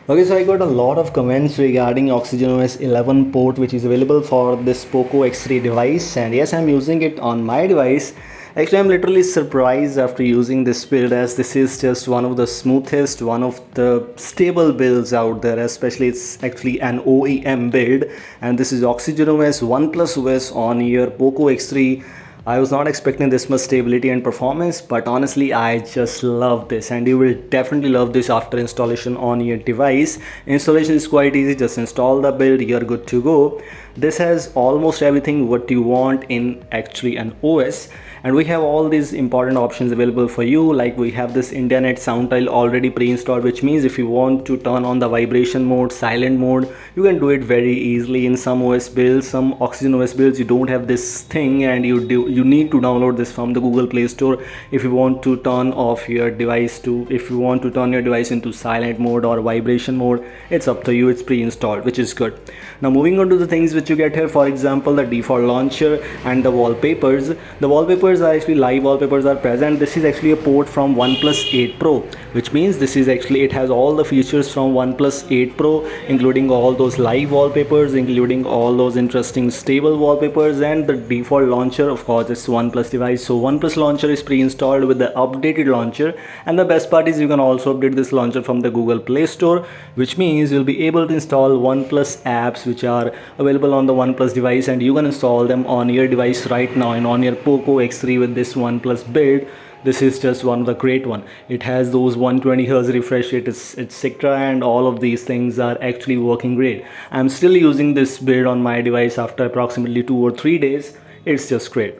Okay, so I got a lot of comments regarding OxygenOS 11 port, which is available for this Poco X3 device, and yes, I'm using it on my device. Actually, I'm literally surprised after using this build, as this is just one of the smoothest, one of the stable builds out there, especially it's actually an OEM build, and this is OxygenOS OnePlus OS on your Poco X3. I was not expecting this much stability and performance, but honestly, I just love this, and you will definitely love this after installation on your device. Installation is quite easy, just install the build, you're good to go. This has almost everything what you want in actually an OS, and we have all these important options available for you. Like we have this Indianet sound tile already pre-installed, which means if you want to turn on the vibration mode, silent mode, you can do it very easily. In some OS builds, some Oxygen OS builds, you don't have this thing, and you need to download this from the Google Play Store if you want to turn off your device to if you want to turn your device into silent mode or vibration mode. It's up to you. It's pre-installed, which is good. Now moving on to the things which you get here, for example, the default launcher and the wallpapers. The wallpapers are actually live wallpapers are present. This is actually a port from OnePlus 8 Pro, which means this is actually, it has all the features from OnePlus 8 Pro, including all those live wallpapers, including all those interesting stable wallpapers, and the default launcher. Of course, it's OnePlus device, so OnePlus launcher is pre-installed with the updated launcher. And the best part is you can also update this launcher from the Google Play Store, which means you'll be able to install OnePlus apps which are available on the OnePlus device, and you can install them on your device right now and on your Poco X3 with this OnePlus build. This is just one of the great one. It has those 120 Hz refresh rate, etc., and all of these things are actually working great. I'm still using this build on my device after approximately 2 or 3 days. It's just great.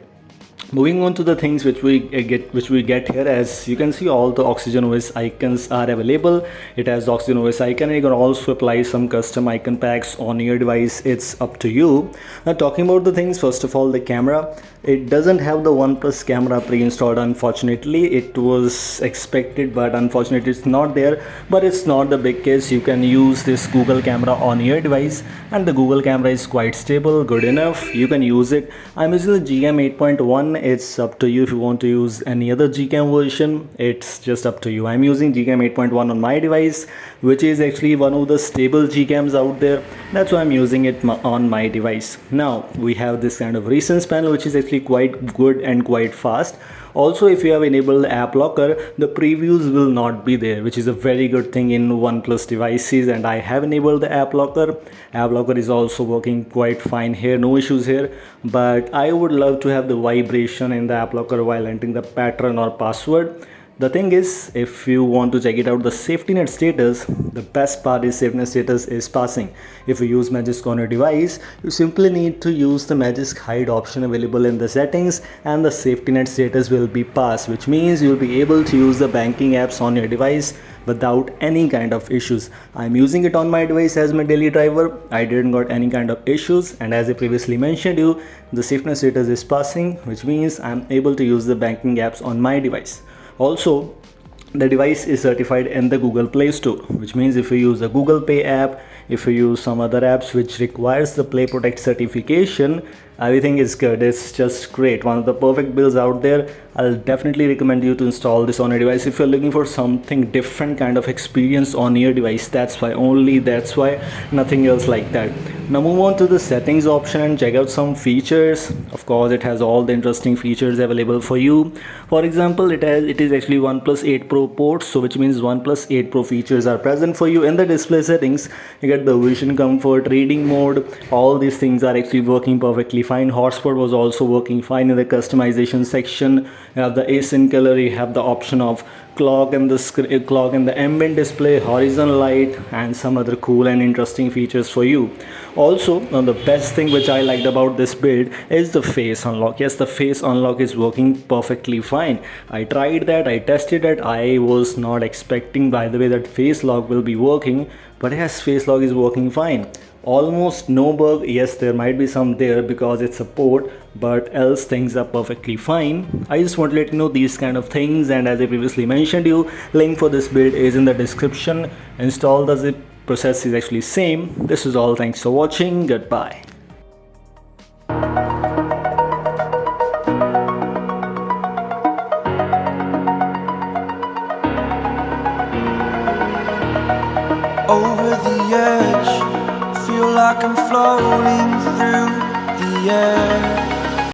Moving on to the things which we get here, as you can see, all the OxygenOS icons are available. It has the OxygenOS icon, and you can also apply some custom icon packs on your device. It's up to you. Now talking about the things, first of all, the camera. It doesn't have the OnePlus camera pre-installed, unfortunately. It was expected, but unfortunately it's not there. But it's not the big case. You can use this Google camera on your device, and the Google camera is quite stable, good enough. You can use it. I'm using the GCam 8.1. It's up to you if you want to use any other GCam version. It's just up to you. I'm using GCam 8.1 on my device, which is actually one of the stable GCams out there. That's why I'm using it on my device. Now we have this kind of recents panel, which is actually quite good and quite fast. Also, if you have enabled the app locker, the previews will not be there, which is a very good thing in OnePlus devices, and I have enabled the app locker. App locker is also working quite fine here, no issues here. But I would love to have the vibration in the app locker while entering the pattern or password. The thing is, if you want to check it out, the safety net status, the best part is safety net status is passing. If you use Magisk on your device, you simply need to use the Magisk hide option available in the settings, and the safety net status will be pass, which means you'll be able to use the banking apps on your device without any kind of issues. I'm using it on my device as my daily driver. I didn't got any kind of issues, and as I previously mentioned you, the safety net status is passing, which means I'm able to use the banking apps on my device. Also, the device is certified in the Google Play Store, which means if you use a Google Pay app, if you use some other apps which requires the Play Protect certification, everything is good. It's just great. One of the perfect builds out there. I'll definitely recommend you to install this on your device if you're looking for something different kind of experience on your device. That's why, only that's why, nothing else like that. Now move on to the settings option and check out some features. Of course, it has all the interesting features available for you. For example, it is actually OnePlus 8 Pro port, so which means OnePlus 8 Pro features are present for you. In the display settings, you get the vision comfort, reading mode. All these things are actually working perfectly fine. Hotspot was also working fine. In the customization section, you have the async color, you have the option of clock and the ambient display, horizon light, and some other cool and interesting features for you. Also, the best thing which I liked about this build is the face unlock. Yes, the face unlock is working perfectly fine. I tried that, I tested it. I was not expecting, by the way, that face lock will be working, but yes, face lock is working fine. Almost no bug. Yes, there might be some there because it's a port, but else things are perfectly fine. I just want to let you know these kind of things, and as I previously mentioned you, link for this build is in the description. Install the zip process is actually same. This is all. Thanks for watching. Goodbye. Oh. the edge. Feel like I'm floating through